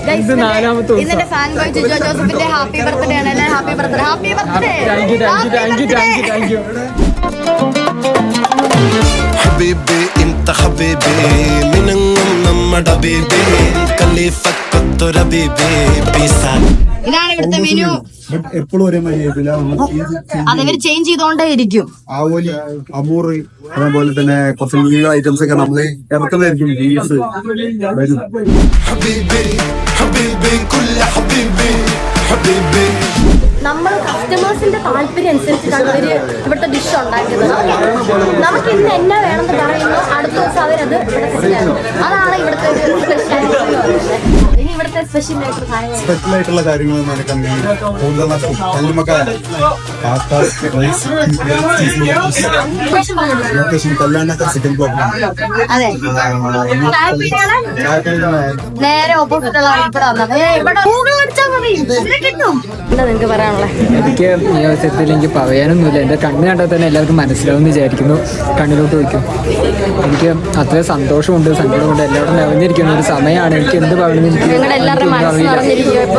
ഇന്നലെ fan boy Jijo ജോസഫിന്റെ happy birthday ആണ്. എല്ലാവരും ഹാപ്പി ബർത്ത്ഡേ, ഹാപ്പി ബർത്ത്ഡേ. حبيبي انت حبيبي منهم നമ്മുടെ ബേബി ഖലീഫത്തുറ ബേബി പീസാ. ഇതാണ് ഇവിടുത്തെ മെനു. എപ്പോഴും ഒരേ മര്യാദ അതവര് ചേഞ്ച് ചെയ്തോണ്ടേ ഇരിക്കും. ആവോലി, അമൂറ്, അതേപോലെ തന്നെ കുറച്ച് മീൻ ഐറ്റംസ് ഒക്കെ നമ്മള് ഇറക്കുന്നതായിരിക്കും. ബീഫ് حبيبي حبيبي كل حبيبي حبيبي. നമ്മൾ കസ്റ്റമേഴ്സിന്റെ താല്പര്യം അനുസരിച്ചിട്ടാണ് അവര് ഇവിടുത്തെ ഡിഷ് ഉണ്ടാക്കിയത്. നമുക്ക് ഇന്ന് എന്നാ വേണമെന്ന് പറയുന്നു, അടുത്ത ദിവസം അവരത് ഇവിടെ സെറ്റാക്കും. അതാണ് ഇവിടുത്തെ ഒരു സ്പെഷ്യാലിറ്റി. ഇനി ഇവിടുത്തെ സ്പെഷ്യൽ ആയിട്ടുള്ള കാര്യങ്ങൾ അതെ, നേരെ ഓപ്പോസിറ്റ് ഉള്ള ഇവിടെ വന്നത്. ഇവിടെ ഗൂഗിൾ അടിച്ചാൽ മതി, കിട്ടും. എന്താ നിങ്ങൾക്ക് പറയാനുള്ളത്? എനിക്ക് ഈ അവസരത്തിൽ എനിക്ക് പറയാനൊന്നുമില്ല. എൻ്റെ കണ്ണ് കണ്ടാൽ തന്നെ എല്ലാവർക്കും മനസ്സിലാവുമെന്ന് വിചാരിക്കുന്നു. കണ്ണിലോട്ട് വയ്ക്കും. എനിക്ക് അത്രയും സന്തോഷമുണ്ട്, സങ്കടമുണ്ട്, എല്ലാവരും നിറഞ്ഞിരിക്കുന്ന ഒരു സമയമാണ്. എനിക്ക് എന്ത് പറയണമെന്ന് എനിക്ക് എല്ലാവരുടെയും മനസ്സ് നിറഞ്ഞിരിക്കും.